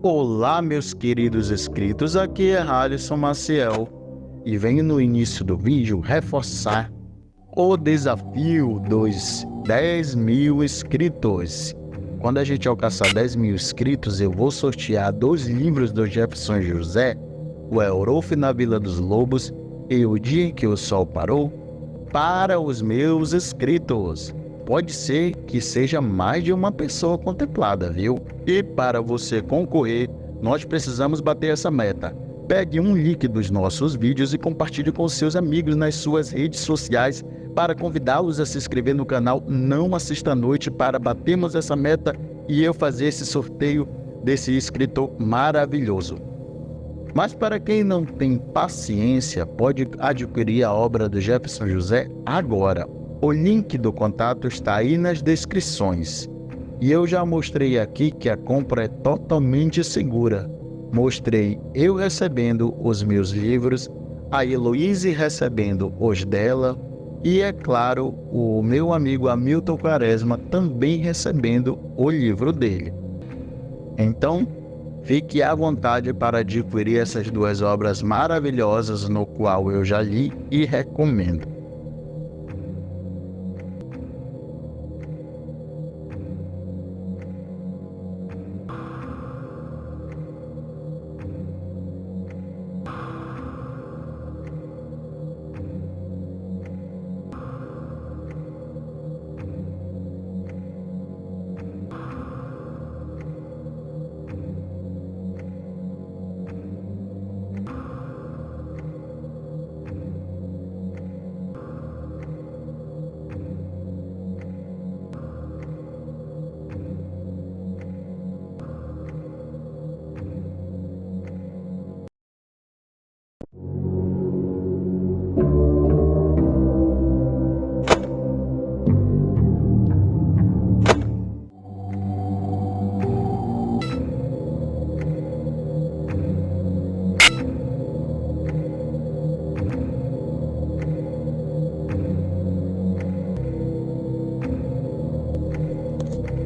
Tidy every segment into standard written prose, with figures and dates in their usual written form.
Olá, meus queridos inscritos, aqui é Alisson Maciel e venho no início do vídeo reforçar o desafio dos 10 mil inscritos. Quando a gente alcançar 10 mil inscritos, eu vou sortear 2 livros do Jefferson José, O Eurolf na Vila dos Lobos e O Dia em que o Sol Parou, para os meus inscritos. Pode ser que seja mais de uma pessoa contemplada, viu? E para você concorrer, nós precisamos bater essa meta. Pegue um link dos nossos vídeos e compartilhe com seus amigos nas suas redes sociais para convidá-los a se inscrever no canal Não Assista à Noite para batermos essa meta e eu fazer esse sorteio desse escritor maravilhoso. Mas para quem não tem paciência, pode adquirir a obra do Jefferson José agora. O link do contato está aí nas descrições. E eu já mostrei aqui que a compra é totalmente segura. Mostrei eu recebendo os meus livros, a Heloíse recebendo os dela e, é claro, o meu amigo Hamilton Quaresma também recebendo o livro dele. Então, fique à vontade para adquirir essas 2 obras maravilhosas no qual eu já li e recomendo.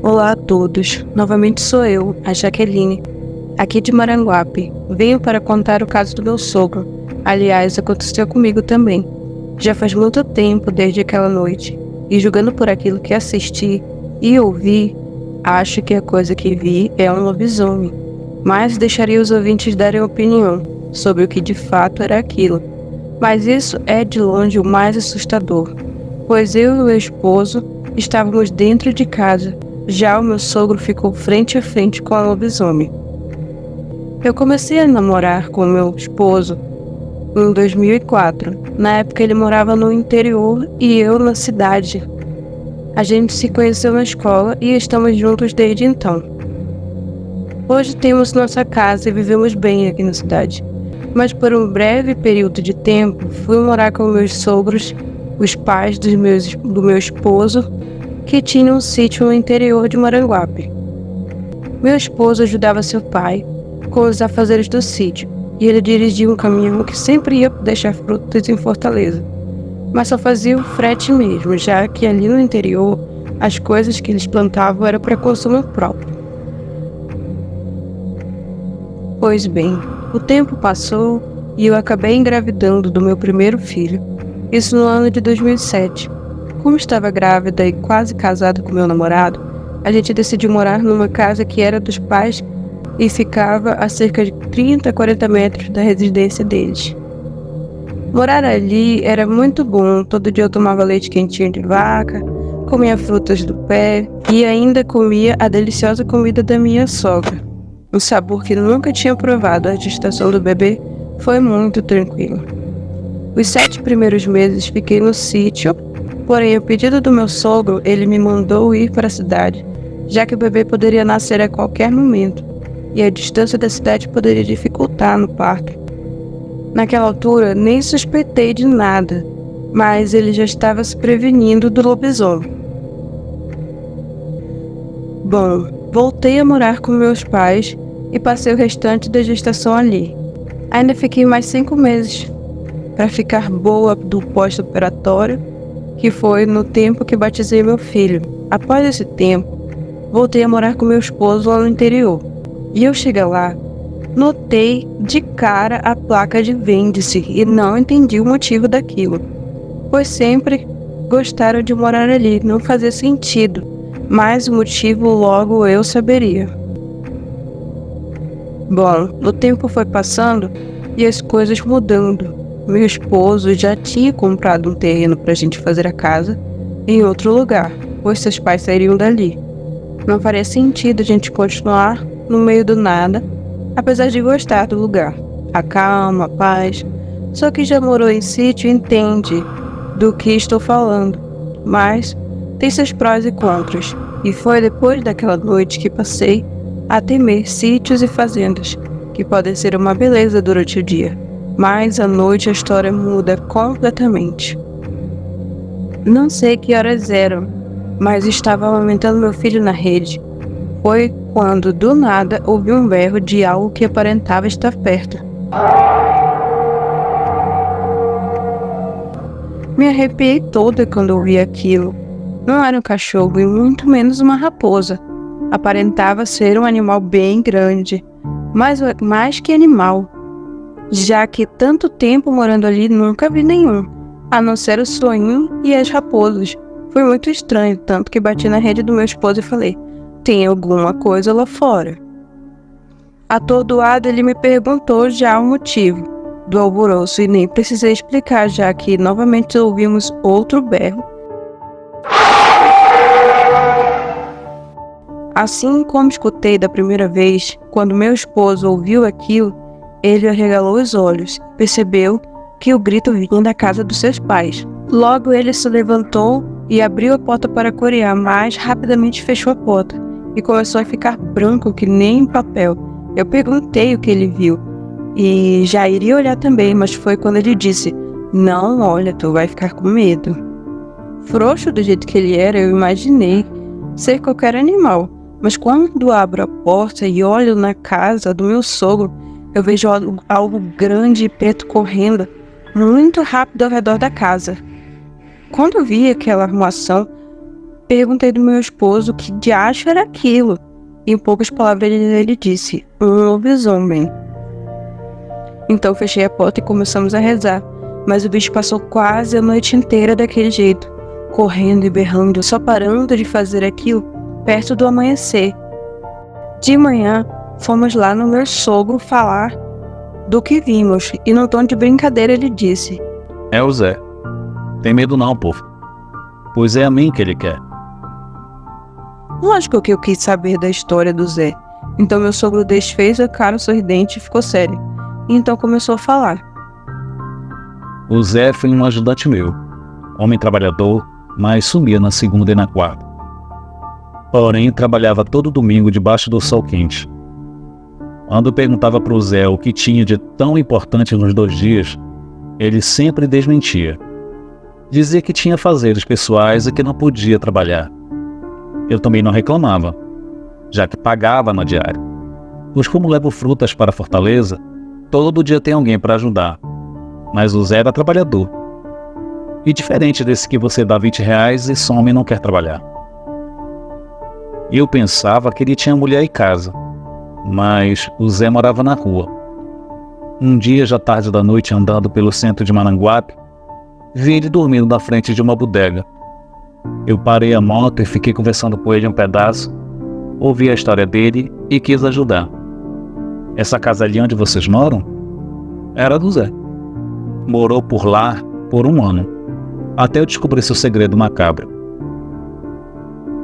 Olá a todos, novamente sou eu, a Jaqueline, aqui de Maranguape. Venho para contar o caso do meu sogro. Aliás, aconteceu comigo também. Já faz muito tempo desde aquela noite, e julgando por aquilo que assisti e ouvi, acho que a coisa que vi é um lobisomem. Mas deixaria os ouvintes darem opinião sobre o que de fato era aquilo. Mas isso é de longe o mais assustador, pois eu e o meu esposo estávamos dentro de casa. Já o meu sogro ficou frente a frente com a lobisomem. Eu comecei a namorar com o meu esposo em 2004. Na época ele morava no interior e eu na cidade. A gente se conheceu na escola e estamos juntos desde então. Hoje temos nossa casa e vivemos bem aqui na cidade. Mas por um breve período de tempo fui morar com meus sogros, os pais do meu esposo, que tinha um sítio no interior de Maranguape. Meu esposo ajudava seu pai com os afazeres do sítio, e ele dirigia um caminhão que sempre ia deixar frutas em Fortaleza, mas só fazia o frete mesmo, já que ali no interior as coisas que eles plantavam eram para consumo próprio. Pois bem, o tempo passou e eu acabei engravidando do meu primeiro filho, isso no ano de 2007. Como estava grávida e quase casada com meu namorado, a gente decidiu morar numa casa que era dos pais e ficava a cerca de 30 a 40 metros da residência deles. Morar ali era muito bom, todo dia eu tomava leite quentinho de vaca, comia frutas do pé e ainda comia a deliciosa comida da minha sogra. Um sabor que nunca tinha provado. A gestação do bebê foi muito tranquila. Os 7 primeiros meses fiquei no sítio. Porém, a pedido do meu sogro, ele me mandou ir para a cidade, já que o bebê poderia nascer a qualquer momento, e a distância da cidade poderia dificultar no parto. Naquela altura, nem suspeitei de nada, mas ele já estava se prevenindo do lobisomem. Bom, voltei a morar com meus pais e passei o restante da gestação ali. Ainda fiquei mais 5 meses, para ficar boa do pós-operatório, que foi no tempo que batizei meu filho. Após esse tempo, voltei a morar com meu esposo lá no interior. E eu cheguei lá, notei de cara a placa de vende-se e não entendi o motivo daquilo, pois sempre gostaram de morar ali, não fazia sentido, mas o motivo logo eu saberia. Bom, o tempo foi passando e as coisas mudando. Meu esposo já tinha comprado um terreno para a gente fazer a casa em outro lugar, pois seus pais sairiam dali. Não faria sentido a gente continuar no meio do nada, apesar de gostar do lugar, a calma, a paz. Só que já morou em sítio e entende do que estou falando, mas tem seus prós e contras. E foi depois daquela noite que passei a temer sítios e fazendas, que podem ser uma beleza durante o dia, mas à noite a história muda completamente. Não sei que horas eram, mas estava amamentando meu filho na rede. Foi quando, do nada, ouvi um berro de algo que aparentava estar perto. Me arrepiei toda quando ouvi aquilo. Não era um cachorro e muito menos uma raposa. Aparentava ser um animal bem grande, mas mais que animal, já que tanto tempo morando ali nunca vi nenhum, a não ser o sonho e as raposas. Foi muito estranho, tanto que bati na rede do meu esposo e falei: tem alguma coisa lá fora? Atordoado, ele me perguntou já o motivo do alvoroço e nem precisei explicar, já que novamente ouvimos outro berro. Assim como escutei da primeira vez, quando meu esposo ouviu aquilo, ele arregalou os olhos e percebeu que o grito vinha da casa dos seus pais. Logo ele se levantou e abriu a porta para corear, mas rapidamente fechou a porta e começou a ficar branco que nem papel. Eu perguntei o que ele viu e já iria olhar também, mas foi quando ele disse: não olha, tu vai ficar com medo. Frouxo do jeito que ele era, eu imaginei ser qualquer animal. Mas quando abro a porta e olho na casa do meu sogro, eu vejo algo grande e preto correndo muito rápido ao redor da casa. Quando eu vi aquela arrumação, perguntei do meu esposo que diacho era aquilo. E em poucas palavras ele disse: um lobisomem. Então fechei a porta e começamos a rezar. Mas o bicho passou quase a noite inteira daquele jeito, correndo e berrando, só parando de fazer aquilo perto do amanhecer. De manhã, fomos lá no meu sogro falar do que vimos, e num tom de brincadeira ele disse: é o Zé. Tem medo não, povo, pois é a mim que ele quer. Lógico que eu quis saber da história do Zé. Então meu sogro desfez a cara sorridente e ficou sério. E então começou a falar. O Zé foi um ajudante meu, homem trabalhador, mas sumia na segunda e na quarta. Porém, trabalhava todo domingo debaixo do sol quente. Quando eu perguntava para o Zé o que tinha de tão importante nos 2 dias, ele sempre desmentia. Dizia que tinha afazeres pessoais e que não podia trabalhar. Eu também não reclamava, já que pagava na diária. Pois como levo frutas para Fortaleza, todo dia tem alguém para ajudar. Mas o Zé era trabalhador. E diferente desse que você dá R$20 e some e não quer trabalhar. Eu pensava que ele tinha mulher e casa, mas o Zé morava na rua. Um dia, já tarde da noite, andando pelo centro de Maranguape, vi ele dormindo na frente de uma bodega. Eu parei a moto e fiquei conversando com ele um pedaço, ouvi a história dele e quis ajudar. Essa casa ali onde vocês moram? Era do Zé. Morou por lá por 1 ano, até eu descobrir seu segredo macabro.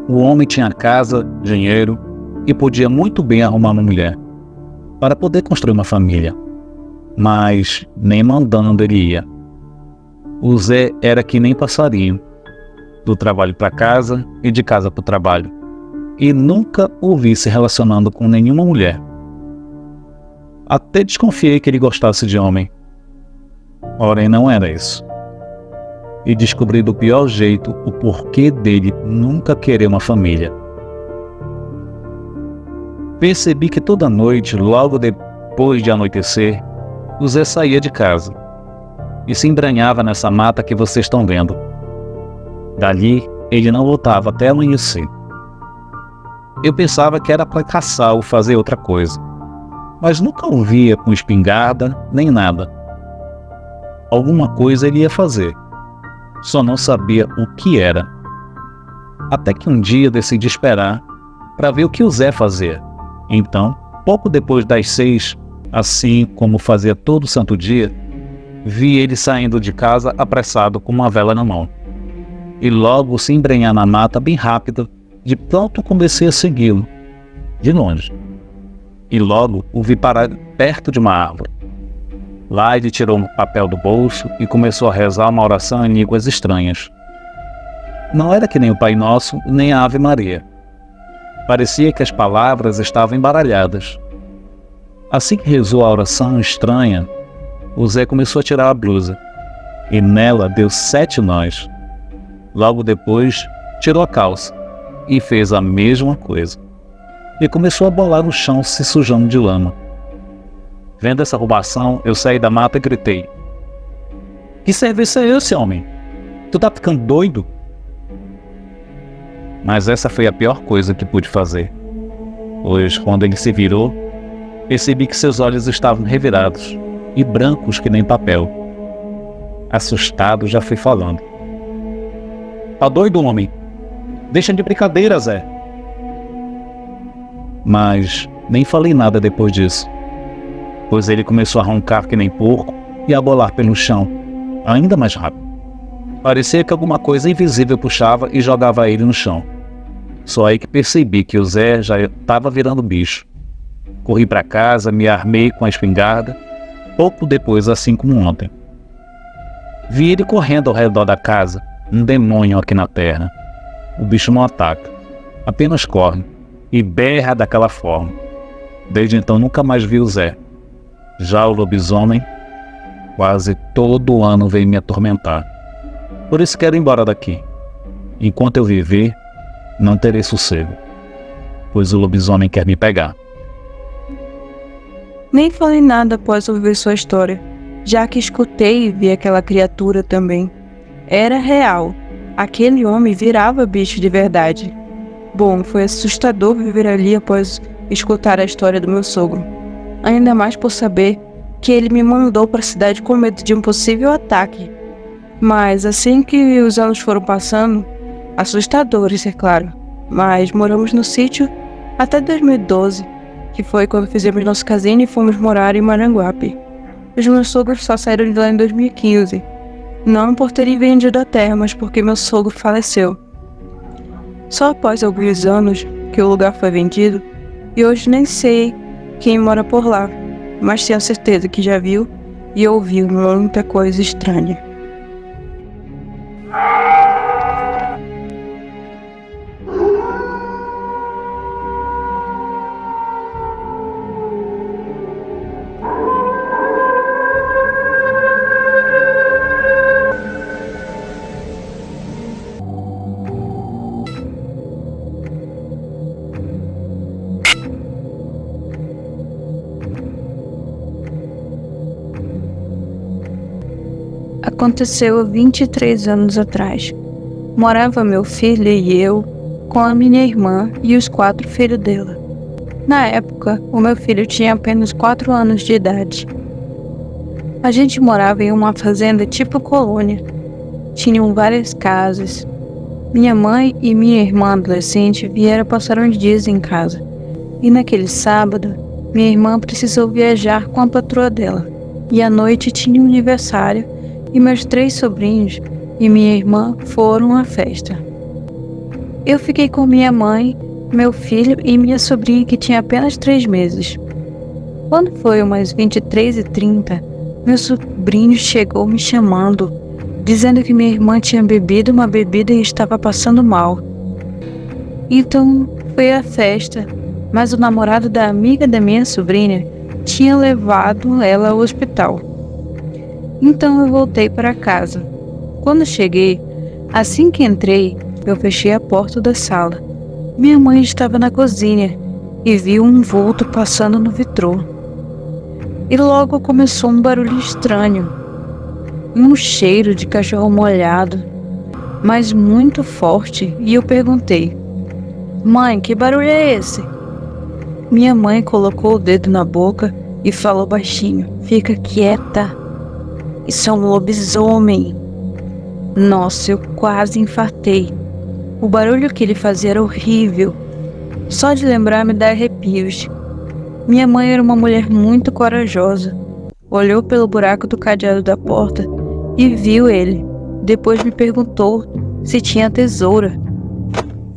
O homem tinha casa, dinheiro e podia muito bem arrumar uma mulher para poder construir uma família, mas nem mandando ele ia. O Zé era que nem passarinho, do trabalho para casa e de casa para o trabalho, e nunca o vi se relacionando com nenhuma mulher. Até desconfiei que ele gostasse de homem, porém não era isso. E descobri do pior jeito o porquê dele nunca querer uma família. Percebi que toda noite, logo depois de anoitecer, o Zé saía de casa e se embranhava nessa mata que vocês estão vendo. Dali, ele não voltava até amanhecer. Eu pensava que era para caçar ou fazer outra coisa, mas nunca o via com espingarda nem nada. Alguma coisa ele ia fazer, só não sabia o que era. Até que um dia decidi esperar para ver o que o Zé fazia. Então, pouco depois das 6, assim como fazia todo santo dia, vi ele saindo de casa apressado com uma vela na mão. E logo se embrenhar na mata bem rápido, de pronto comecei a segui-lo, de longe. E logo o vi parar perto de uma árvore. Lá ele tirou um papel do bolso e começou a rezar uma oração em línguas estranhas. Não era que nem o Pai Nosso, nem a Ave Maria. Parecia que as palavras estavam embaralhadas. Assim que rezou a oração estranha, o Zé começou a tirar a blusa, e nela deu 7 nós. Logo depois, tirou a calça, e fez a mesma coisa. E começou a bolar no chão, se sujando de lama. Vendo essa arrumação, eu saí da mata e gritei: "Que serviço é esse, homem? Tu tá ficando doido?" Mas essa foi a pior coisa que pude fazer, pois quando ele se virou, percebi que seus olhos estavam revirados e brancos que nem papel. Assustado, já fui falando: "Tá doido, homem? Deixa de brincadeira, Zé." Mas nem falei nada depois disso, pois ele começou a roncar que nem porco e a bolar pelo chão, ainda mais rápido. Parecia que alguma coisa invisível puxava e jogava ele no chão. Só aí que percebi que o Zé já estava virando bicho. Corri para casa, me armei com a espingarda, pouco depois, assim como ontem. Vi ele correndo ao redor da casa, um demônio aqui na terra. O bicho não ataca, apenas corre e berra daquela forma. Desde então nunca mais vi o Zé. Já o lobisomem, quase todo ano vem me atormentar. Por isso quero ir embora daqui. Enquanto eu viver, não terei sossego, pois o lobisomem quer me pegar. Nem falei nada após ouvir sua história, já que escutei e vi aquela criatura também. Era real. Aquele homem virava bicho de verdade. Bom, foi assustador viver ali após escutar a história do meu sogro. Ainda mais por saber que ele me mandou para a cidade com medo de um possível ataque. Mas assim que os anos foram passando, assustadores, é claro, mas moramos no sítio até 2012, que foi quando fizemos nosso casinho e fomos morar em Maranguape. Os meus sogros só saíram de lá em 2015, não por terem vendido a terra, mas porque meu sogro faleceu. Só após alguns anos que o lugar foi vendido, e hoje nem sei quem mora por lá, mas tenho certeza que já viu e ouviu muita coisa estranha. Aconteceu há 23 anos atrás. Morava meu filho e eu com a minha irmã e os 4 filhos dela. Na época, o meu filho tinha apenas 4 anos de idade. A gente morava em uma fazenda tipo colônia. Tinham várias casas. Minha mãe e minha irmã adolescente vieram passar uns dias em casa. E naquele sábado, minha irmã precisou viajar com a patroa dela. E à noite tinha um aniversário e meus 3 sobrinhos e minha irmã foram à festa. Eu fiquei com minha mãe, meu filho e minha sobrinha que tinha apenas 3 meses. Quando foi umas 23h30, meu sobrinho chegou me chamando, dizendo que minha irmã tinha bebido uma bebida e estava passando mal. Então foi à festa, mas o namorado da amiga da minha sobrinha tinha levado ela ao hospital. Então eu voltei para casa. Quando cheguei, assim que entrei, eu fechei a porta da sala. Minha mãe estava na cozinha e viu um vulto passando no vitrô. E logo começou um barulho estranho, um cheiro de cachorro molhado, mas muito forte, e eu perguntei: Mãe, que barulho é esse? Minha mãe colocou o dedo na boca e falou baixinho: Fica quieta. Isso é um lobisomem. Nossa, eu quase infartei. O barulho que ele fazia era horrível. Só de lembrar me dá arrepios. Minha mãe era uma mulher muito corajosa. Olhou pelo buraco do cadeado da porta e viu ele. Depois me perguntou se tinha tesoura.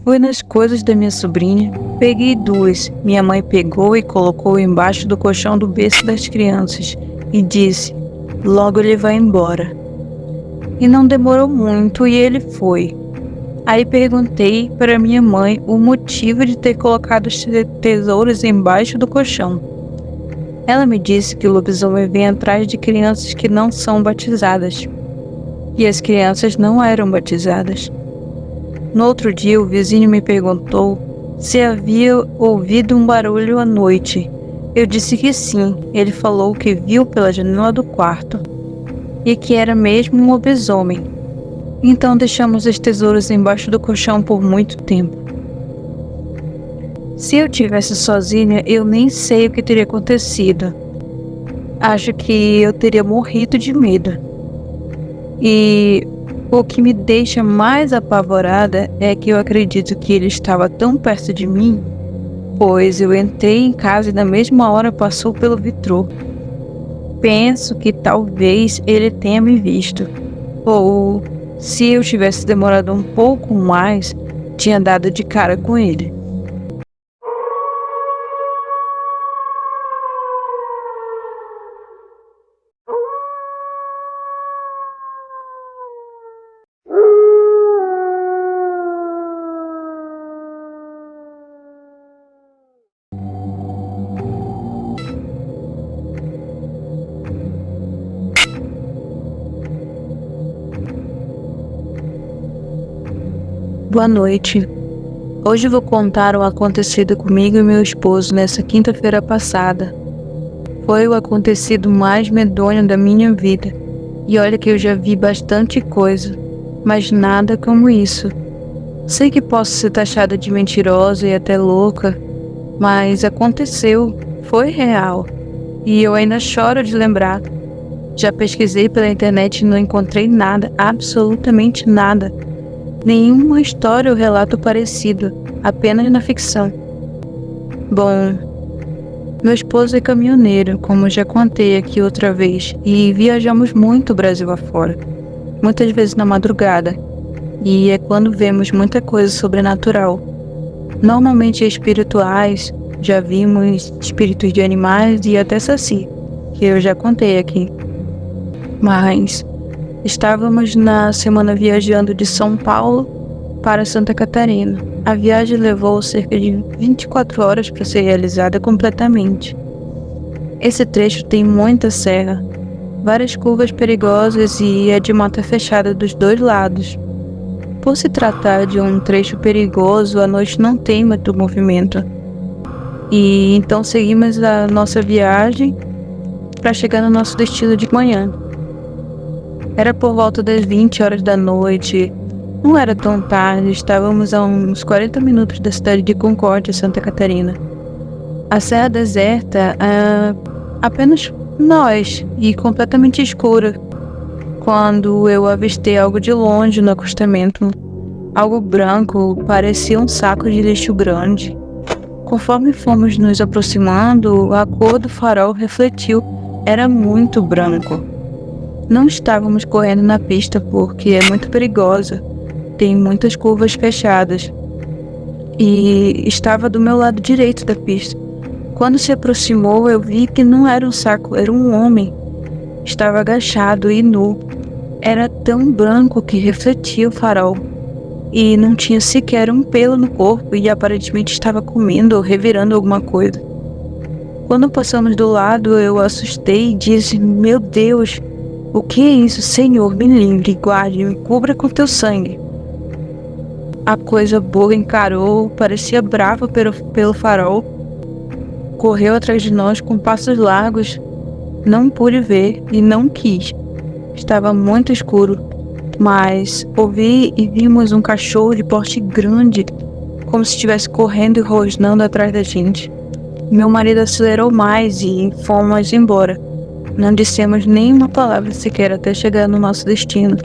Fui nas coisas da minha sobrinha, peguei 2. Minha mãe pegou e colocou embaixo do colchão do berço das crianças e disse: Logo ele vai embora. E não demorou muito e ele foi. Aí perguntei para minha mãe o motivo de ter colocado os tesouros embaixo do colchão. Ela me disse que o lobisomem vem atrás de crianças que não são batizadas. E as crianças não eram batizadas. No outro dia, o vizinho me perguntou se havia ouvido um barulho à noite. Eu disse que sim. Ele falou que viu pela janela do quarto e que era mesmo um lobisomem. Então deixamos os tesouros embaixo do colchão por muito tempo. Se eu tivesse sozinha, eu nem sei o que teria acontecido. Acho que eu teria morrido de medo. E o que me deixa mais apavorada é que eu acredito que ele estava tão perto de mim, pois eu entrei em casa e na mesma hora passou pelo vitrô. Penso que talvez ele tenha me visto, ou se eu tivesse demorado um pouco mais, tinha dado de cara com ele. Boa noite. Hoje vou contar o acontecido comigo e meu esposo nessa quinta-feira passada. Foi o acontecido mais medonho da minha vida. E olha que eu já vi bastante coisa, mas nada como isso. Sei que posso ser taxada de mentirosa e até louca, mas aconteceu, foi real. E eu ainda choro de lembrar. Já pesquisei pela internet e não encontrei nada, absolutamente nada. Nenhuma história ou relato parecido, apenas na ficção. Bom, meu esposo é caminhoneiro, como já contei aqui outra vez, e viajamos muito Brasil afora, muitas vezes na madrugada, e é quando vemos muita coisa sobrenatural. Normalmente espirituais, já vimos espíritos de animais e até saci, que eu já contei aqui. Mas estávamos na semana viajando de São Paulo para Santa Catarina. A viagem levou cerca de 24 horas para ser realizada completamente. Esse trecho tem muita serra, várias curvas perigosas e é de mata fechada dos 2 lados. Por se tratar de um trecho perigoso, a noite não tem muito movimento. E então seguimos a nossa viagem para chegar no nosso destino de manhã. Era por volta das 20 horas da noite, não era tão tarde, estávamos a uns 40 minutos da cidade de Concórdia, Santa Catarina. A serra deserta, apenas nós, e completamente escura, quando eu avistei algo de longe no acostamento. Algo branco, parecia um saco de lixo grande. Conforme fomos nos aproximando, a cor do farol refletiu, era muito branco. Não estávamos correndo na pista porque é muito perigosa, tem muitas curvas fechadas, e estava do meu lado direito da pista. Quando se aproximou, eu vi que não era um saco, era um homem. Estava agachado e nu. Era tão branco que refletia o farol, e não tinha sequer um pelo no corpo e aparentemente estava comendo ou revirando alguma coisa. Quando passamos do lado, eu assustei e disse: Meu Deus! O que é isso? Senhor, me livre, guarde, me cubra com teu sangue. A coisa boa encarou, parecia brava pelo farol. Correu atrás de nós com passos largos. Não pude ver e não quis. Estava muito escuro, mas ouvi e vimos um cachorro de porte grande. como se estivesse correndo e rosnando atrás da gente. Meu marido acelerou mais e fomos embora. Não dissemos nenhuma palavra sequer até chegar no nosso destino.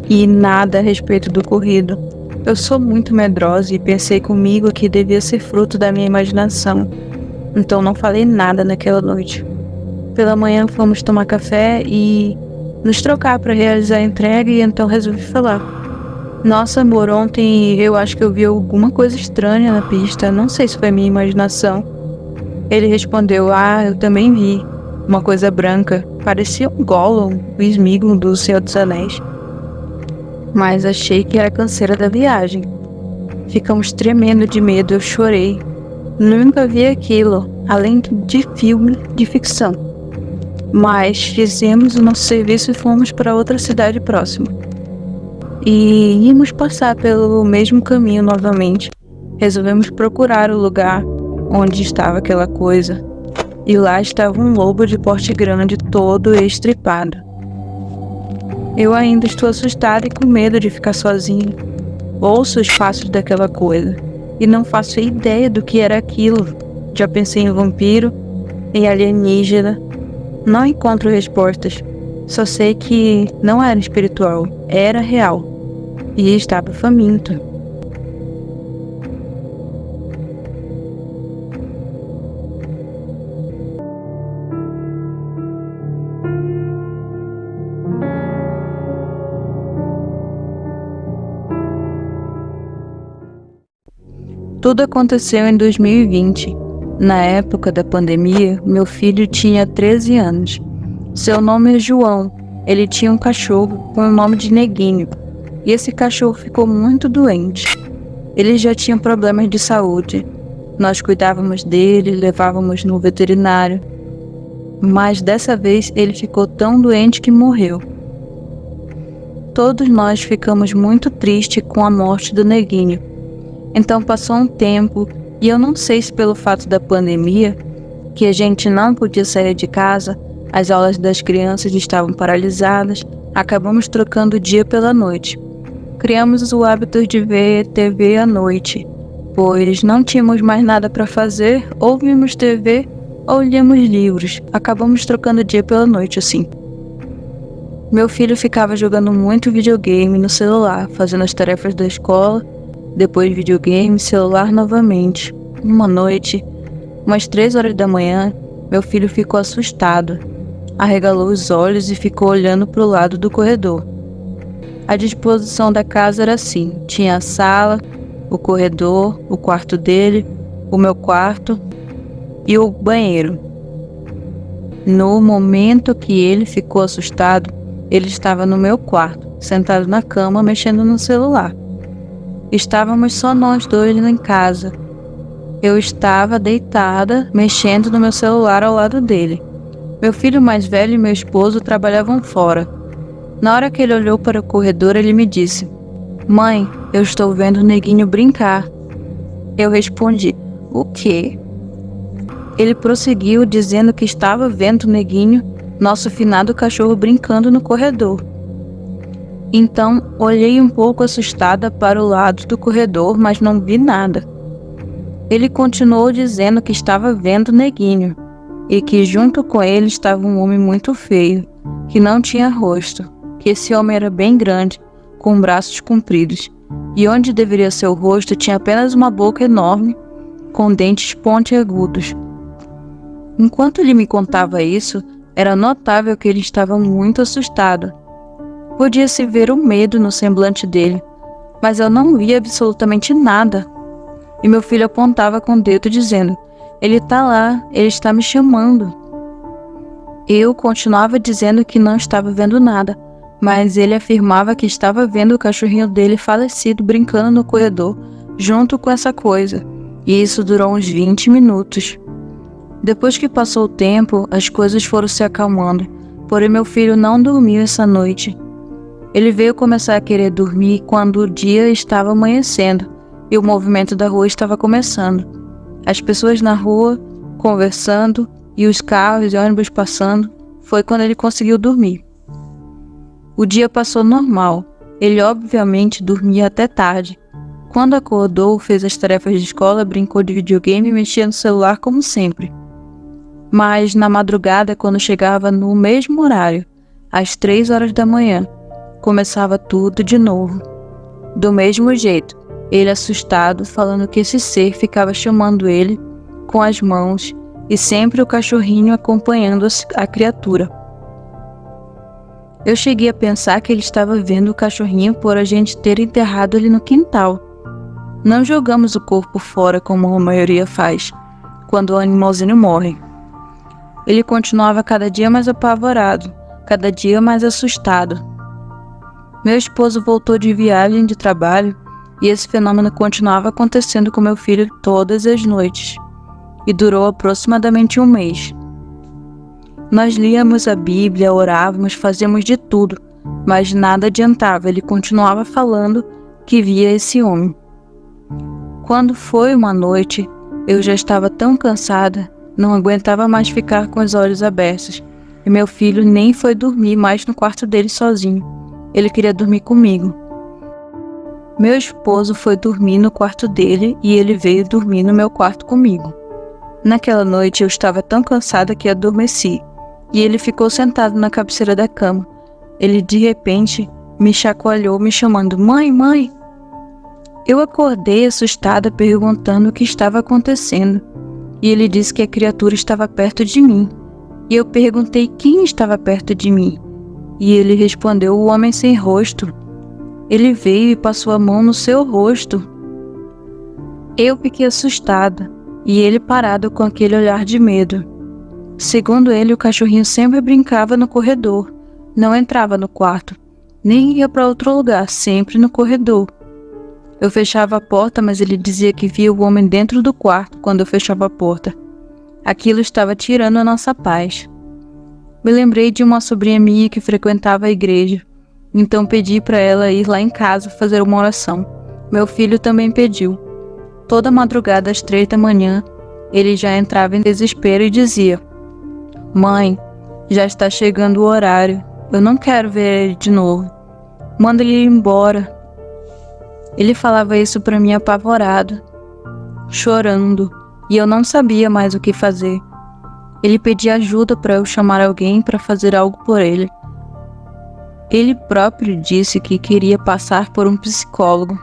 E nada a respeito do ocorrido. Eu sou muito medrosa e pensei comigo que devia ser fruto da minha imaginação. Então não falei nada naquela noite. Pela manhã fomos tomar café e nos trocar para realizar a entrega e então resolvi falar. Nossa, amor, ontem eu acho que eu vi alguma coisa estranha na pista, não sei se foi minha imaginação. Ele respondeu, eu também vi. Uma coisa branca, parecia um Gollum, o Sméagol do Senhor dos Anéis. Mas achei que era a canseira da viagem. Ficamos tremendo de medo, eu chorei. Nunca vi aquilo, além de filme de ficção. Mas fizemos o nosso serviço e fomos para outra cidade próxima. E íamos passar pelo mesmo caminho novamente. Resolvemos procurar o lugar onde estava aquela coisa. E lá estava um lobo de porte grande, todo estripado. Eu ainda estou assustada e com medo de ficar sozinha. Ouço os passos daquela coisa e não faço ideia do que era aquilo. Já pensei em vampiro, em alienígena. Não encontro respostas. Só sei que não era espiritual, era real. E estava faminto. Tudo aconteceu em 2020. Na época da pandemia, meu filho tinha 13 anos. Seu nome é João. Ele tinha um cachorro com o nome de Neguinho. E esse cachorro ficou muito doente. Ele já tinha problemas de saúde. Nós cuidávamos dele, levávamos no veterinário. Mas dessa vez ele ficou tão doente que morreu. Todos nós ficamos muito tristes com a morte do Neguinho. Então passou um tempo e eu não sei se pelo fato da pandemia, que a gente não podia sair de casa, as aulas das crianças estavam paralisadas, acabamos trocando o dia pela noite. Criamos o hábito de ver TV à noite, pois não tínhamos mais nada para fazer, ou vimos TV ou líamos livros. Acabamos trocando o dia pela noite assim. Meu filho ficava jogando muito videogame no celular, fazendo as tarefas da escola, depois videogame, celular novamente. Uma noite, umas 3 horas da manhã, meu filho ficou assustado. Arregalou os olhos e ficou olhando para o lado do corredor. A disposição da casa era assim: tinha a sala, o corredor, o quarto dele, o meu quarto e o banheiro. No momento que ele ficou assustado, ele estava no meu quarto, sentado na cama, mexendo no celular. Estávamos só nós dois em casa. Eu estava deitada, mexendo no meu celular ao lado dele. Meu filho mais velho e meu esposo trabalhavam fora. Na hora que ele olhou para o corredor, ele me disse: "Mãe, eu estou vendo o Neguinho brincar." Eu respondi: "O quê?" Ele prosseguiu dizendo que estava vendo o Neguinho, nosso finado cachorro, brincando no corredor. Então, olhei um pouco assustada para o lado do corredor, mas não vi nada. Ele continuou dizendo que estava vendo o Neguinho e que junto com ele estava um homem muito feio, que não tinha rosto, que esse homem era bem grande, com braços compridos, e onde deveria ser o rosto tinha apenas uma boca enorme, com dentes pontiagudos. Enquanto ele me contava isso, era notável que ele estava muito assustado. Podia-se ver o medo no semblante dele, mas eu não via absolutamente nada. E meu filho apontava com o dedo dizendo: "Ele está lá, ele está me chamando." Eu continuava dizendo que não estava vendo nada, mas ele afirmava que estava vendo o cachorrinho dele falecido brincando no corredor, junto com essa coisa. E isso durou uns 20 minutos. Depois que passou o tempo, as coisas foram se acalmando, porém meu filho não dormiu essa noite. Ele veio começar a querer dormir quando o dia estava amanhecendo e o movimento da rua estava começando. As pessoas na rua, conversando, e os carros e ônibus passando. Foi quando ele conseguiu dormir. O dia passou normal. Ele obviamente dormia até tarde. Quando acordou, fez as tarefas de escola, brincou de videogame e mexia no celular como sempre. Mas na madrugada, quando chegava no mesmo horário, às 3 horas da manhã, começava tudo de novo. Do mesmo jeito, ele assustado, falando que esse ser ficava chamando ele com as mãos e sempre o cachorrinho acompanhando a criatura. Eu cheguei a pensar que ele estava vendo o cachorrinho por a gente ter enterrado ele no quintal. Não jogamos o corpo fora como a maioria faz, quando o animalzinho morre. Ele continuava cada dia mais apavorado, cada dia mais assustado. Meu esposo voltou de viagem de trabalho e esse fenômeno continuava acontecendo com meu filho todas as noites, e durou aproximadamente um mês. Nós líamos a Bíblia, orávamos, fazíamos de tudo, mas nada adiantava, ele continuava falando que via esse homem. Quando foi uma noite, eu já estava tão cansada, não aguentava mais ficar com os olhos abertos, e meu filho nem foi dormir mais no quarto dele sozinho. Ele queria dormir comigo. Meu esposo foi dormir no quarto dele e ele veio dormir no meu quarto comigo. Naquela noite eu estava tão cansada que adormeci, e ele ficou sentado na cabeceira da cama. Ele de repente me chacoalhou me chamando: "Mãe, mãe!" Eu acordei assustada perguntando o que estava acontecendo, e ele disse que a criatura estava perto de mim. E eu perguntei quem estava perto de mim, e ele respondeu: "O homem sem rosto. Ele veio e passou a mão no seu rosto." Eu fiquei assustada, e ele parado com aquele olhar de medo. Segundo ele, o cachorrinho sempre brincava no corredor, não entrava no quarto, nem ia para outro lugar, sempre no corredor. Eu fechava a porta, mas ele dizia que via o homem dentro do quarto quando eu fechava a porta. Aquilo estava tirando a nossa paz. Me lembrei de uma sobrinha minha que frequentava a igreja, então pedi para ela ir lá em casa fazer uma oração. Meu filho também pediu. Toda madrugada às 3 da manhã, ele já entrava em desespero e dizia: "Mãe, já está chegando o horário, eu não quero ver ele de novo. Manda ele ir embora." Ele falava isso para mim apavorado, chorando, e eu não sabia mais o que fazer. Ele pedia ajuda para eu chamar alguém para fazer algo por ele. Ele próprio disse que queria passar por um psicólogo.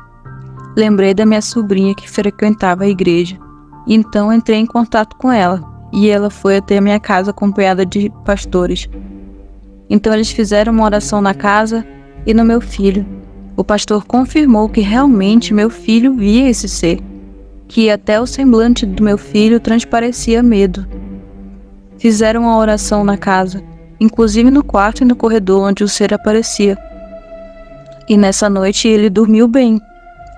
Lembrei da minha sobrinha que frequentava a igreja, então entrei em contato com ela, e ela foi até a minha casa acompanhada de pastores. Então eles fizeram uma oração na casa e no meu filho. O pastor confirmou que realmente meu filho via esse ser, que até o semblante do meu filho transparecia medo. Fizeram a oração na casa, inclusive no quarto e no corredor onde o ser aparecia. E nessa noite ele dormiu bem.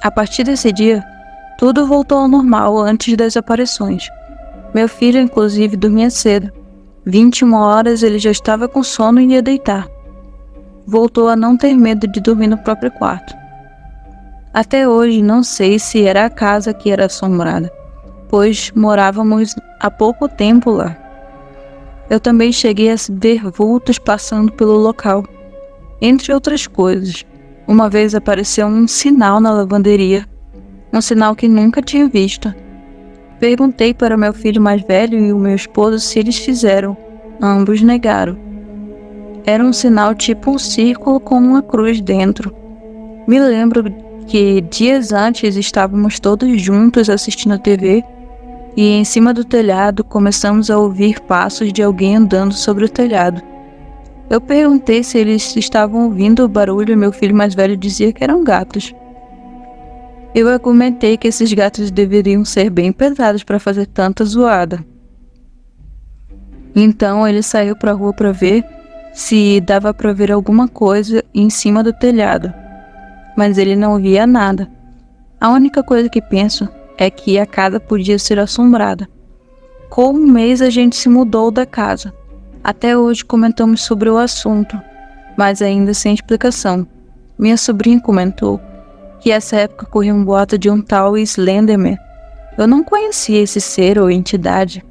A partir desse dia, tudo voltou ao normal antes das aparições. Meu filho, inclusive, dormia cedo. 21 horas ele já estava com sono e ia deitar. Voltou a não ter medo de dormir no próprio quarto. Até hoje não sei se era a casa que era assombrada, pois morávamos há pouco tempo lá. Eu também cheguei a ver vultos passando pelo local. Entre outras coisas, uma vez apareceu um sinal na lavanderia, um sinal que nunca tinha visto. Perguntei para meu filho mais velho e o meu esposo se eles fizeram. Ambos negaram. Era um sinal tipo um círculo com uma cruz dentro. Me lembro que dias antes estávamos todos juntos assistindo a TV e em cima do telhado começamos a ouvir passos de alguém andando sobre o telhado. Eu perguntei se eles estavam ouvindo o barulho e meu filho mais velho dizia que eram gatos. Eu argumentei que esses gatos deveriam ser bem pesados para fazer tanta zoada. Então ele saiu para a rua para ver se dava para ver alguma coisa em cima do telhado, mas ele não via nada. A única coisa que penso é que a casa podia ser assombrada. Com um mês a gente se mudou da casa. Até hoje comentamos sobre o assunto, mas ainda sem explicação. Minha sobrinha comentou que essa época corria um boato de um tal Slenderman. Eu não conhecia esse ser ou entidade.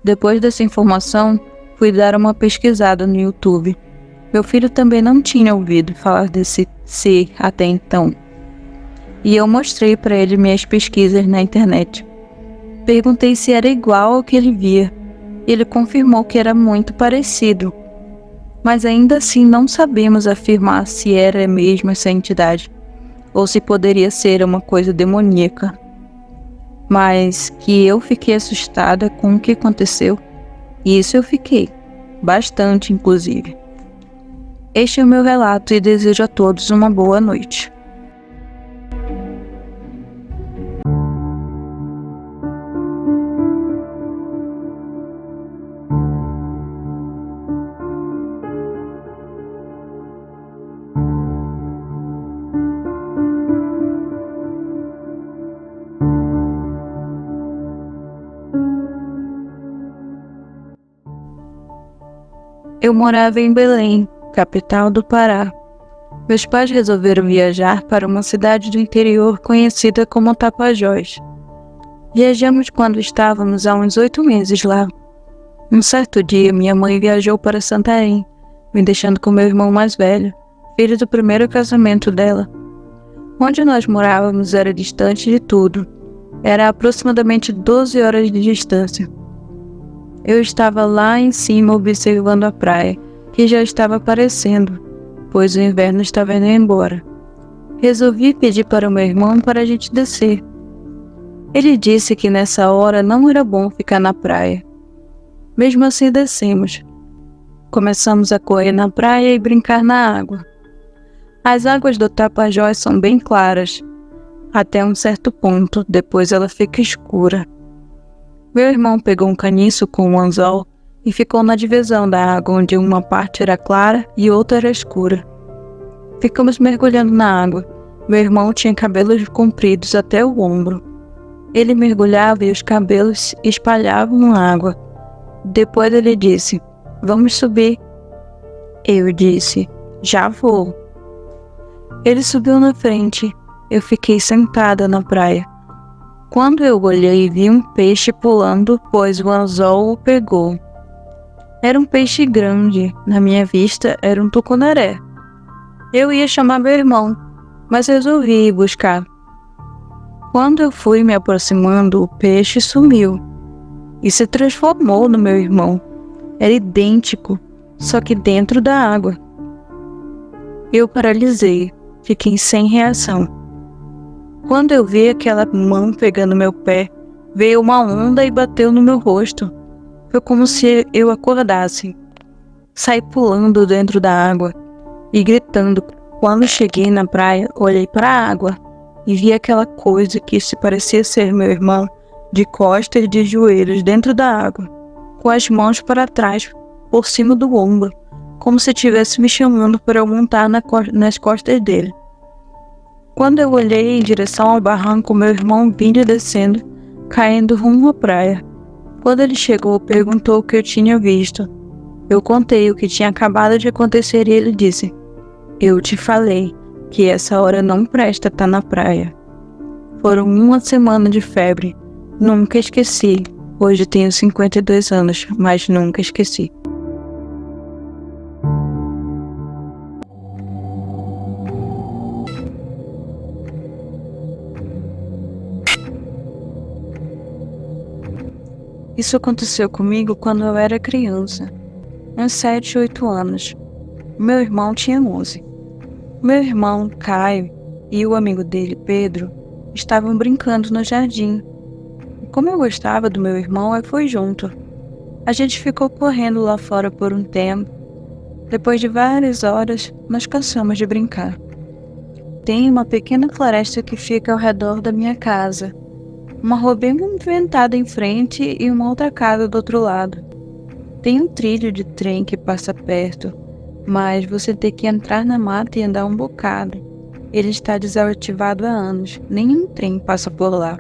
Depois dessa informação, fui dar uma pesquisada no YouTube. Meu filho também não tinha ouvido falar desse ser até então. e eu mostrei para ele minhas pesquisas na internet. Perguntei se era igual ao que ele via. Ele confirmou que era muito parecido, mas ainda assim não sabemos afirmar se era mesmo essa entidade, ou se poderia ser uma coisa demoníaca. Mas que eu fiquei assustada com o que aconteceu, e isso eu fiquei, bastante inclusive. Este é o meu relato e desejo a todos uma boa noite. Eu morava em Belém, capital do Pará. Meus pais resolveram viajar para uma cidade do interior conhecida como Tapajós. Viajamos quando estávamos há uns 8 meses lá. Um certo dia, minha mãe viajou para Santarém, me deixando com meu irmão mais velho, filho do primeiro casamento dela. Onde nós morávamos era distante de tudo. Era aproximadamente 12 horas de distância. Eu estava lá em cima observando a praia, que já estava aparecendo, pois o inverno estava indo embora. Resolvi pedir para o meu irmão para a gente descer. Ele disse que nessa hora não era bom ficar na praia. Mesmo assim descemos. Começamos a correr na praia e brincar na água. As águas do Tapajós são bem claras, até um certo ponto, depois ela fica escura. Meu irmão pegou um caniço com um anzol e ficou na divisão da água, onde uma parte era clara e outra era escura. Ficamos mergulhando na água. Meu irmão tinha cabelos compridos até o ombro. Ele mergulhava e os cabelos espalhavam na água. Depois ele disse: "Vamos subir." Eu disse: "Já vou." Ele subiu na frente. Eu fiquei sentada na praia. Quando eu olhei, vi um peixe pulando, pois o anzol o pegou. Era um peixe grande. Na minha vista, era um tucunaré. Eu ia chamar meu irmão, mas resolvi ir buscar. Quando eu fui me aproximando, o peixe sumiu e se transformou no meu irmão. Era idêntico, só que dentro da água. Eu paralisei, fiquei sem reação. Quando eu vi aquela mão pegando meu pé, veio uma onda e bateu no meu rosto. Foi como se eu acordasse. Saí pulando dentro da água e gritando. Quando cheguei na praia, olhei para a água e vi aquela coisa que se parecia ser meu irmão, de costas e de joelhos dentro da água, com as mãos para trás, por cima do ombro, como se estivesse me chamando para eu montar nas costas dele. Quando eu olhei em direção ao barranco, meu irmão vinha descendo, caindo rumo à praia. Quando ele chegou, perguntou o que eu tinha visto. Eu contei o que tinha acabado de acontecer e ele disse: "Eu te falei que essa hora não presta estar na praia." Foram 1 semana de febre. Nunca esqueci. Hoje tenho 52 anos, mas nunca esqueci. Isso aconteceu comigo quando eu era criança, uns 7, 8 anos. Meu irmão tinha 11. Meu irmão, Caio, e o amigo dele, Pedro, estavam brincando no jardim. Como eu gostava do meu irmão, eu fui junto. A gente ficou correndo lá fora por um tempo. Depois de várias horas, nós cansamos de brincar. Tem uma pequena floresta que fica ao redor da minha casa. Uma rua bem movimentada em frente e uma outra casa do outro lado. Tem um trilho de trem que passa perto, mas você tem que entrar na mata e andar um bocado. Ele está desativado há anos, nenhum trem passa por lá.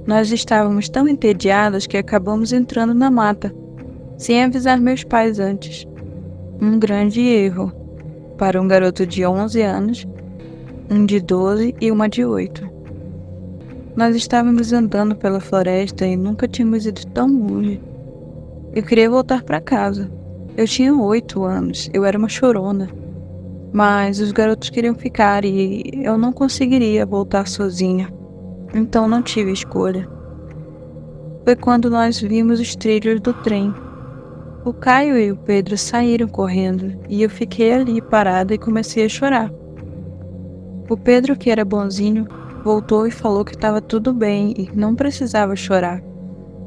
Nós estávamos tão entediados que acabamos entrando na mata, sem avisar meus pais antes. Um grande erro, para um garoto de 11 anos, um de 12 e uma de 8. Nós estávamos andando pela floresta e nunca tínhamos ido tão longe. Eu queria voltar para casa. Eu tinha 8 anos, eu era uma chorona. mas os garotos queriam ficar e eu não conseguiria voltar sozinha, então não tive escolha. Foi quando nós vimos os trilhos do trem. O Caio e o Pedro saíram correndo e eu fiquei ali parada e comecei a chorar. O Pedro, que era bonzinho, voltou e falou que estava tudo bem e não precisava chorar,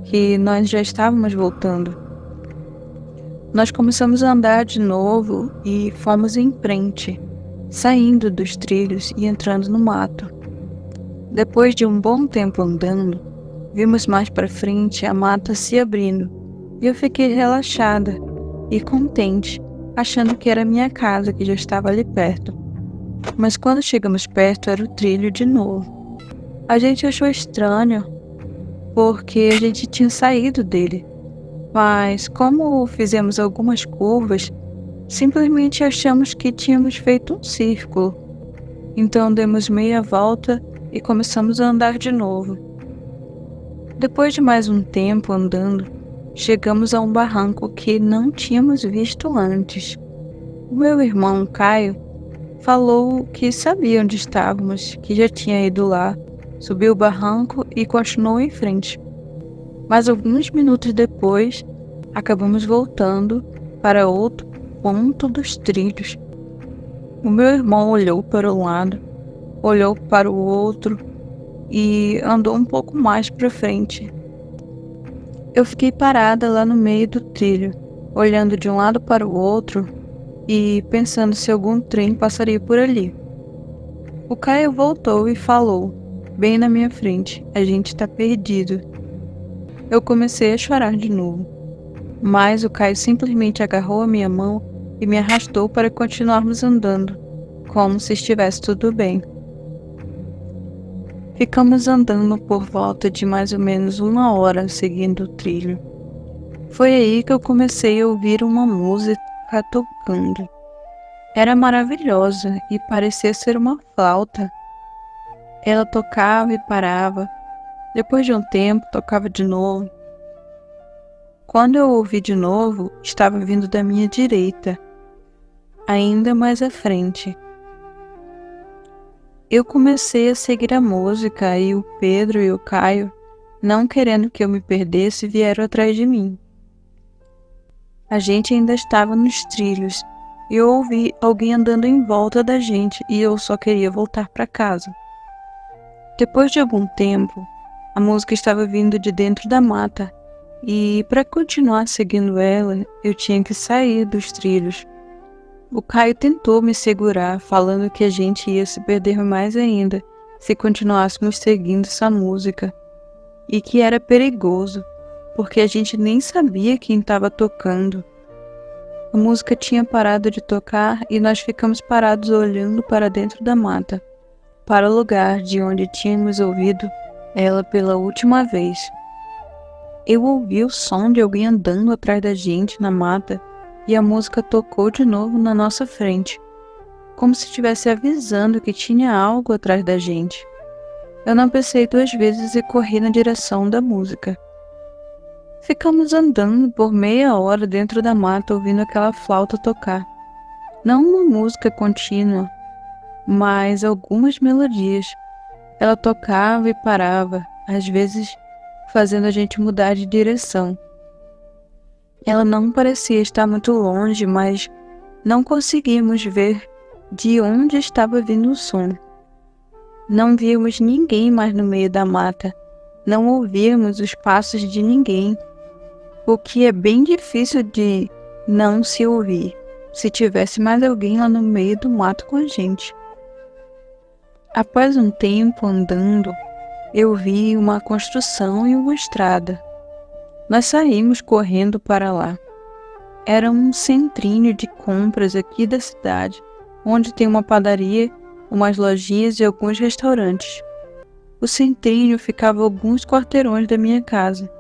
que nós já estávamos voltando. Nós começamos a andar de novo e fomos em frente, saindo dos trilhos e entrando no mato. Depois de um bom tempo andando, vimos mais para frente a mata se abrindo e eu fiquei relaxada e contente, achando que era minha casa que já estava ali perto. Mas quando chegamos perto era o trilho de novo. A gente achou estranho, porque a gente tinha saído dele. Mas como fizemos algumas curvas, simplesmente achamos que tínhamos feito um círculo. Então demos meia volta e começamos a andar de novo. Depois de mais um tempo andando, chegamos a um barranco que não tínhamos visto antes. O meu irmão Caio falou que sabia onde estávamos, que já tinha ido lá, subiu o barranco e continuou em frente. Mas alguns minutos depois, acabamos voltando para outro ponto dos trilhos. O meu irmão olhou para um lado, olhou para o outro e andou um pouco mais para frente. Eu fiquei parada lá no meio do trilho, olhando de um lado para o outro e pensando se algum trem passaria por ali. O Caio voltou e falou, bem na minha frente: a gente está perdido. Eu comecei a chorar de novo, mas o Caio simplesmente agarrou a minha mão e me arrastou para continuarmos andando, como se estivesse tudo bem. Ficamos andando por volta de mais ou menos 1 hora seguindo o trilho. Foi aí que eu comecei a ouvir uma música tocando. Era maravilhosa e parecia ser uma flauta. Ela tocava e parava. Depois de um tempo, tocava de novo. Quando eu ouvi de novo, estava vindo da minha direita, ainda mais à frente. Eu comecei a seguir a música e o Pedro e o Caio, não querendo que eu me perdesse, vieram atrás de mim. A gente ainda estava nos trilhos e eu ouvi alguém andando em volta da gente e eu só queria voltar para casa. Depois de algum tempo, a música estava vindo de dentro da mata e, para continuar seguindo ela, eu tinha que sair dos trilhos. O Caio tentou me segurar, falando que a gente ia se perder mais ainda se continuássemos seguindo essa música, e que era perigoso, porque a gente nem sabia quem estava tocando. A música tinha parado de tocar e nós ficamos parados olhando para dentro da mata, para o lugar de onde tínhamos ouvido ela pela última vez. Eu ouvi o som de alguém andando atrás da gente na mata e a música tocou de novo na nossa frente, como se estivesse avisando que tinha algo atrás da gente. Eu não pensei 2 vezes e corri na direção da música. Ficamos andando por meia hora dentro da mata ouvindo aquela flauta tocar. Não uma música contínua, mas algumas melodias. Ela tocava e parava, às vezes fazendo a gente mudar de direção. Ela não parecia estar muito longe, mas não conseguíamos ver de onde estava vindo o som. Não víamos ninguém mais no meio da mata, não ouvíamos os passos de ninguém, o que é bem difícil de não se ouvir, se tivesse mais alguém lá no meio do mato com a gente. Após um tempo andando, eu vi uma construção e uma estrada. Nós saímos correndo para lá. Era um centrinho de compras aqui da cidade, onde tem uma padaria, umas lojinhas e alguns restaurantes. O centrinho ficava a alguns quarteirões da minha casa.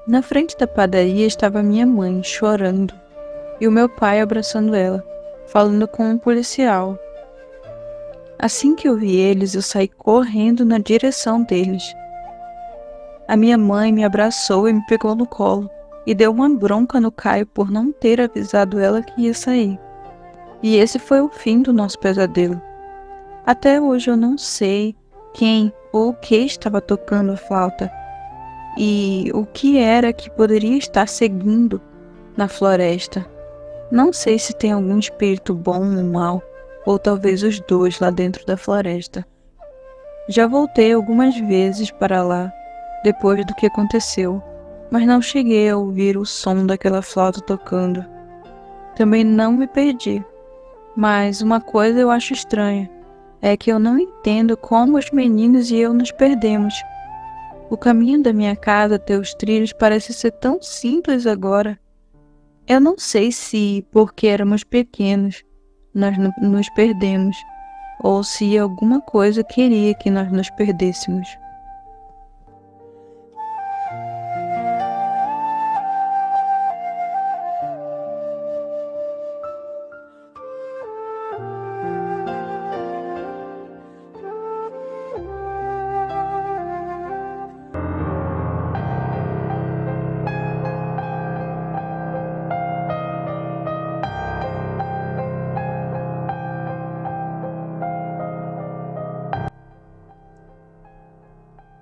Na frente da padaria estava minha mãe, chorando, e o meu pai abraçando ela, falando com um policial. Assim que eu vi eles, eu saí correndo na direção deles. A minha mãe me abraçou e me pegou no colo, e deu uma bronca no Caio por não ter avisado ela que ia sair. E esse foi o fim do nosso pesadelo. Até hoje eu não sei quem ou o que estava tocando a flauta e o que era que poderia estar seguindo na floresta. Não sei se tem algum espírito bom ou mau, ou talvez os dois lá dentro da floresta. Já voltei algumas vezes para lá, depois do que aconteceu, mas não cheguei a ouvir o som daquela flauta tocando. Também não me perdi, mas uma coisa eu acho estranha, é que eu não entendo como os meninos e eu nos perdemos. O caminho da minha casa até os trilhos parece ser tão simples agora. Eu não sei se, porque éramos pequenos, nós nos perdemos, ou se alguma coisa queria que nós nos perdêssemos.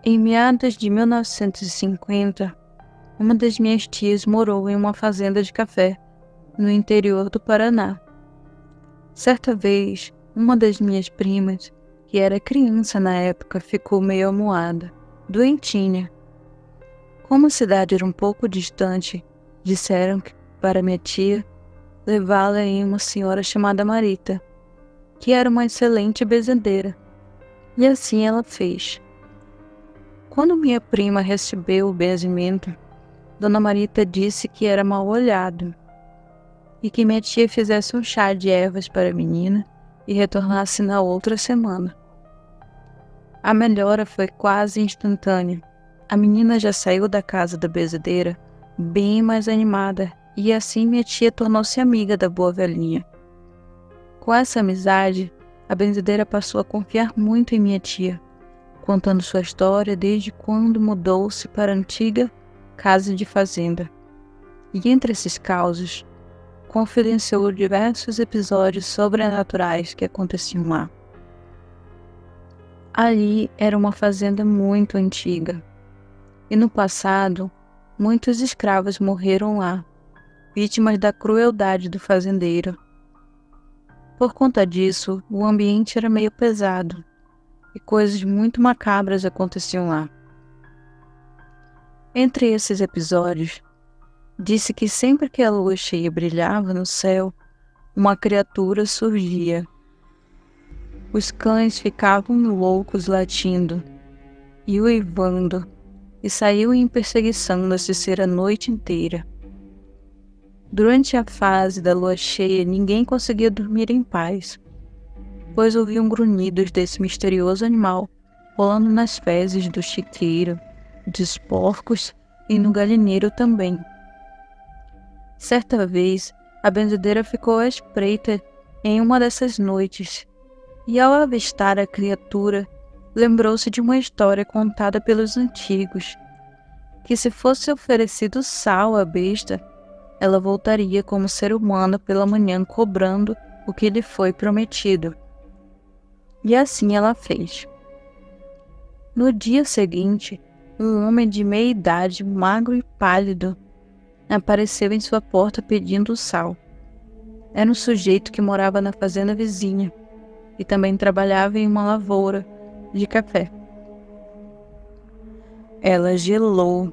Em meados de 1950, uma das minhas tias morou em uma fazenda de café, no interior do Paraná. Certa vez, uma das minhas primas, que era criança na época, ficou meio amuada, doentinha. Como a cidade era um pouco distante, disseram que, para minha tia, levá-la em uma senhora chamada Marita, que era uma excelente bezendeira. E assim ela fez. Quando minha prima recebeu o benzimento, Dona Marita disse que era mal olhado e que minha tia fizesse um chá de ervas para a menina e retornasse na outra semana. A melhora foi quase instantânea. A menina já saiu da casa da benzedeira bem mais animada e assim minha tia tornou-se amiga da boa velhinha. Com essa amizade, a benzedeira passou a confiar muito em minha tia, contando sua história desde quando mudou-se para a antiga casa de fazenda. E entre esses causos, confidenciou diversos episódios sobrenaturais que aconteciam lá. Ali era uma fazenda muito antiga, e no passado, muitos escravos morreram lá, vítimas da crueldade do fazendeiro. Por conta disso, o ambiente era meio pesado, e coisas muito macabras aconteciam lá. Entre esses episódios, disse que sempre que a lua cheia brilhava no céu, uma criatura surgia. Os cães ficavam loucos latindo e uivando, e saíam em perseguição desse ser a noite inteira. Durante a fase da lua cheia, ninguém conseguia dormir em paz, pois ouviam grunhidos desse misterioso animal rolando nas fezes do chiqueiro, dos porcos e no galinheiro também. Certa vez, a benzedeira ficou à espreita em uma dessas noites, e ao avistar a criatura, lembrou-se de uma história contada pelos antigos, que se fosse oferecido sal à besta, ela voltaria como ser humano pela manhã cobrando o que lhe foi prometido. E assim ela fez. No dia seguinte, um homem de meia idade, magro e pálido, apareceu em sua porta pedindo sal. Era um sujeito que morava na fazenda vizinha e também trabalhava em uma lavoura de café. Ela gelou,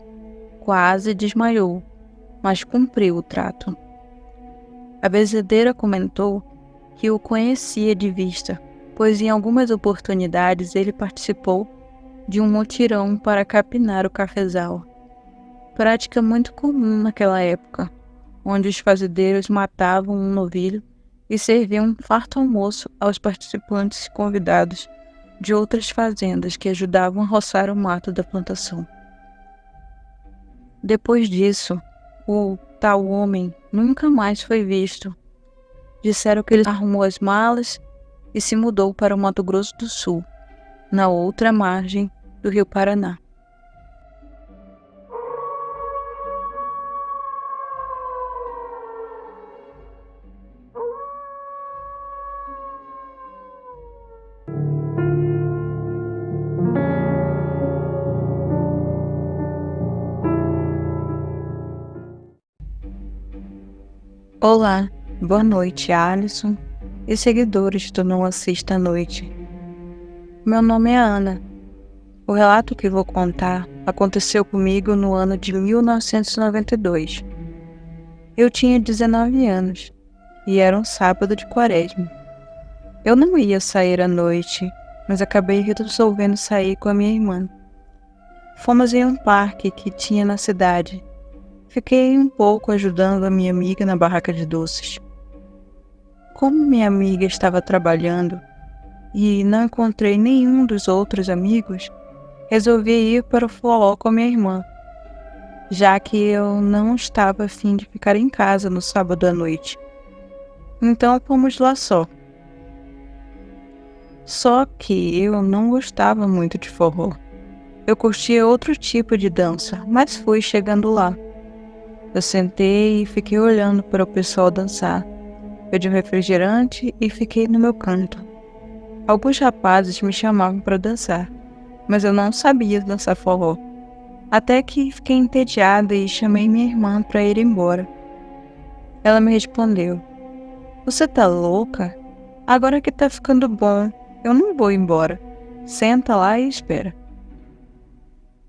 quase desmaiou, mas cumpriu o trato. A benzedeira comentou que o conhecia de vista, pois em algumas oportunidades ele participou de um mutirão para capinar o cafezal, prática muito comum naquela época, onde os fazendeiros matavam um novilho e serviam um farto almoço aos participantes convidados de outras fazendas que ajudavam a roçar o mato da plantação. Depois disso, o tal homem nunca mais foi visto. Disseram que ele arrumou as malas e se mudou para o Mato Grosso do Sul, na outra margem do Rio Paraná. Olá, boa noite, Alisson e seguidores do Não Assista à Noite. Meu nome é Ana. O relato que vou contar aconteceu comigo no ano de 1992. Eu tinha 19 anos e era um sábado de quaresma. Eu não ia sair à noite, mas acabei resolvendo sair com a minha irmã. Fomos em um parque que tinha na cidade. Fiquei um pouco ajudando a minha amiga na barraca de doces. Como minha amiga estava trabalhando e não encontrei nenhum dos outros amigos, resolvi ir para o forró com a minha irmã, já que eu não estava a fim de ficar em casa no sábado à noite. Então fomos lá só. Só que eu não gostava muito de forró. Eu curtia outro tipo de dança, mas fui chegando lá. Eu sentei e fiquei olhando para o pessoal dançar. Pedi um refrigerante e fiquei no meu canto. Alguns rapazes me chamavam para dançar, mas eu não sabia dançar forró. Até que fiquei entediada e chamei minha irmã para ir embora. Ela me respondeu: "Você tá louca? Agora que tá ficando bom, eu não vou embora. Senta lá e espera."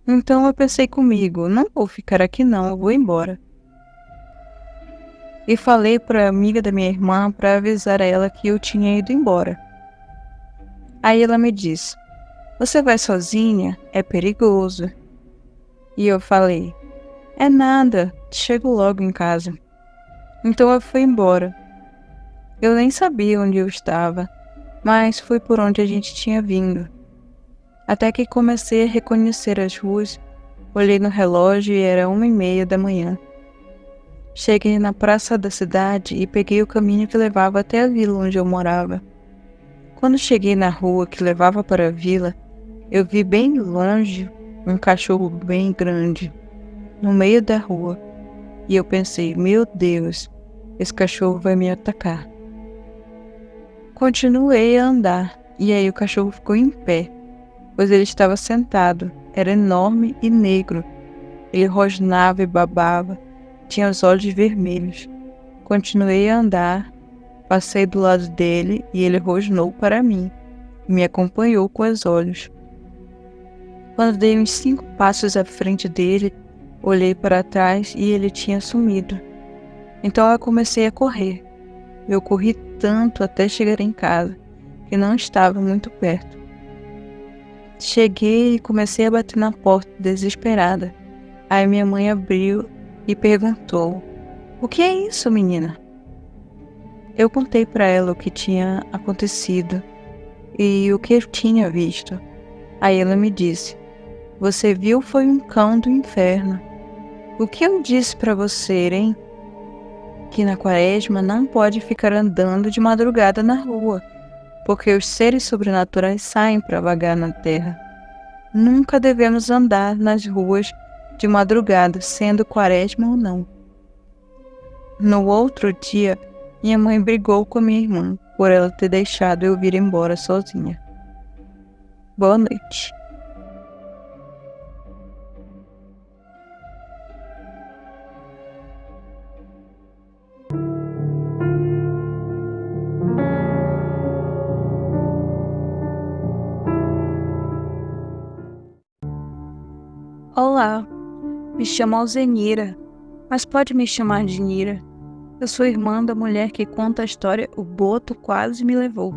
Então eu pensei comigo: não vou ficar aqui não, eu vou embora. E falei para a amiga da minha irmã para avisar a ela que eu tinha ido embora. Aí ela me disse: "Você vai sozinha? É perigoso." E eu falei: "É nada, chego logo em casa." Então eu fui embora. Eu nem sabia onde eu estava, mas fui por onde a gente tinha vindo. Até que comecei a reconhecer as ruas, olhei no relógio e era 1h30 da manhã. Cheguei na praça da cidade e peguei o caminho que levava até a vila onde eu morava. Quando cheguei na rua que levava para a vila, eu vi bem longe um cachorro bem grande, no meio da rua. E eu pensei: meu Deus, esse cachorro vai me atacar. Continuei a andar, e aí o cachorro ficou em pé, pois ele estava sentado, era enorme e negro. Ele rosnava e babava, tinha os olhos vermelhos. Continuei a andar, passei do lado dele e ele rosnou para mim, e me acompanhou com os olhos. Quando dei uns 5 passos à frente dele, olhei para trás e ele tinha sumido. Então eu comecei a correr. Eu corri tanto até chegar em casa, que não estava muito perto. Cheguei e comecei a bater na porta desesperada. Aí minha mãe abriu e perguntou: "O que é isso, menina?" Eu contei para ela o que tinha acontecido e o que eu tinha visto. Aí ela me disse: "Você viu foi um cão do inferno. O que eu disse para você, hein? Que na quaresma não pode ficar andando de madrugada na rua, porque os seres sobrenaturais saem para vagar na terra. Nunca devemos andar nas ruas de madrugada, sendo quaresma ou não." No outro dia, minha mãe brigou com minha irmã por ela ter deixado eu vir embora sozinha. Boa noite. Olá, me chamo Alzenira, mas pode me chamar de Nira. Eu sou irmã da mulher que conta a história O Boto Quase Me Levou,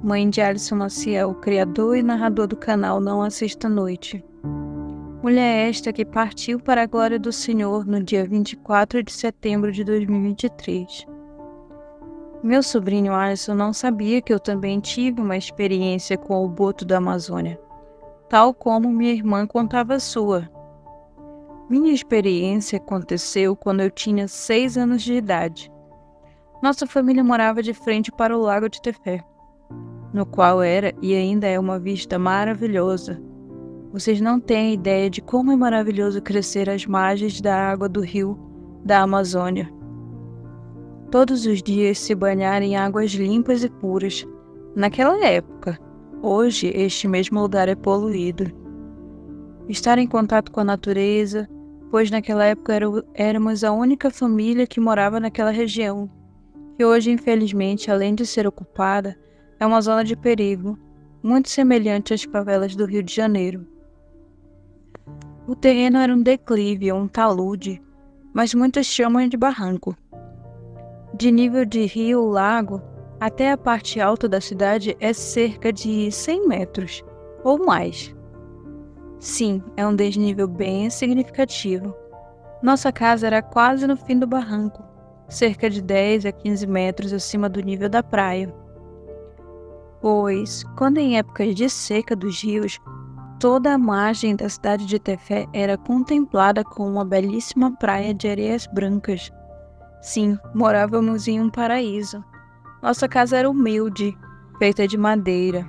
mãe de Alisson Maciel, criador e narrador do canal Não Assista à Noite. Mulher esta que partiu para a glória do Senhor no dia 24 de setembro de 2023. Meu sobrinho Alisson não sabia que eu também tive uma experiência com o boto da Amazônia, tal como minha irmã contava a sua. Minha experiência aconteceu quando eu tinha 6 anos de idade. Nossa família morava de frente para o Lago de Tefé, no qual era e ainda é uma vista maravilhosa. Vocês não têm ideia de como é maravilhoso crescer às margens da água do rio da Amazônia. Todos os dias se banhar em águas limpas e puras. Naquela época, hoje este mesmo lugar é poluído. Estar em contato com a natureza, pois naquela época éramos a única família que morava naquela região, que hoje, infelizmente, além de ser ocupada, é uma zona de perigo, muito semelhante às favelas do Rio de Janeiro. O terreno era um declive ou um talude, mas muitos chamam de barranco. De nível de rio ou lago, até a parte alta da cidade é cerca de 100 metros, ou mais. Sim, é um desnível bem significativo. Nossa casa era quase no fim do barranco, cerca de 10 a 15 metros acima do nível da praia. Pois, quando em épocas de seca dos rios, toda a margem da cidade de Tefé era contemplada com uma belíssima praia de areias brancas. Sim, morávamos em um paraíso. Nossa casa era humilde, feita de madeira,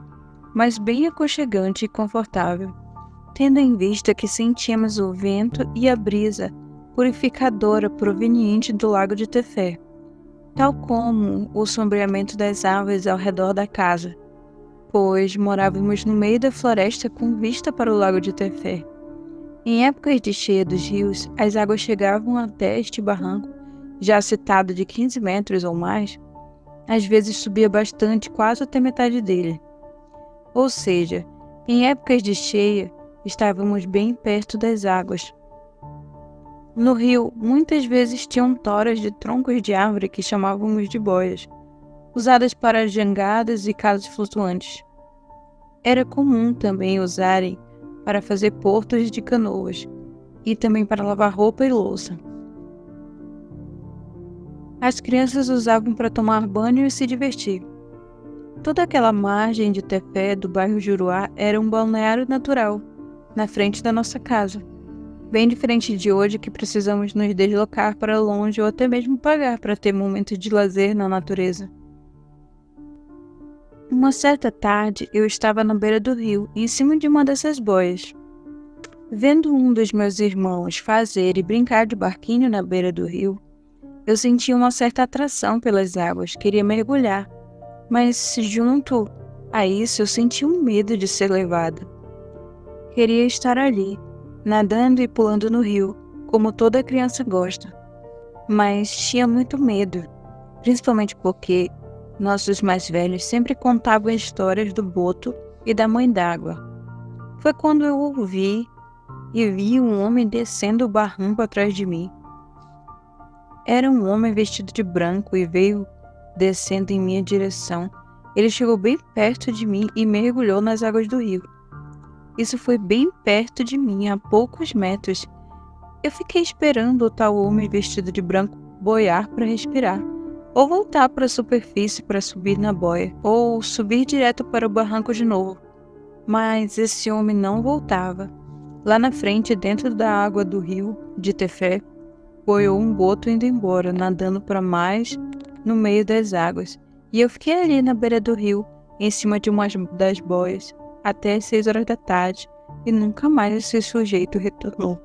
mas bem aconchegante e confortável, tendo em vista que sentíamos o vento e a brisa purificadora proveniente do lago de Tefé, tal como o sombreamento das árvores ao redor da casa, pois morávamos no meio da floresta com vista para o lago de Tefé. Em épocas de cheia dos rios, as águas chegavam até este barranco, já citado de 15 metros ou mais, às vezes subia bastante, quase até metade dele. Ou seja, em épocas de cheia, estávamos bem perto das águas. No rio, muitas vezes tinham toras de troncos de árvore que chamávamos de boias, usadas para jangadas e casas flutuantes. Era comum também usarem para fazer portos de canoas e também para lavar roupa e louça. As crianças usavam para tomar banho e se divertir. Toda aquela margem de Tefé do bairro Juruá era um balneário natural, na frente da nossa casa. Bem diferente de hoje, que precisamos nos deslocar para longe ou até mesmo pagar para ter momentos de lazer na natureza. Uma certa tarde, eu estava na beira do rio, em cima de uma dessas boias. Vendo um dos meus irmãos fazer e brincar de barquinho na beira do rio, eu senti uma certa atração pelas águas, queria mergulhar, mas junto a isso eu senti um medo de ser levada. Queria estar ali, nadando e pulando no rio, como toda criança gosta, mas tinha muito medo, principalmente porque nossos mais velhos sempre contavam histórias do boto e da mãe d'água. Foi quando eu ouvi e vi um homem descendo o barranco atrás de mim. Era um homem vestido de branco e veio descendo em minha direção. Ele chegou bem perto de mim e mergulhou nas águas do rio. Isso foi bem perto de mim, a poucos metros. Eu fiquei esperando o tal homem vestido de branco boiar para respirar, ou voltar para a superfície para subir na boia, ou subir direto para o barranco de novo. Mas esse homem não voltava. Lá na frente, dentro da água do rio de Tefé, boiou um boto indo embora, nadando para mais no meio das águas. E eu fiquei ali na beira do rio, em cima de uma das boias, até as 6 horas da tarde, e nunca mais esse sujeito retornou.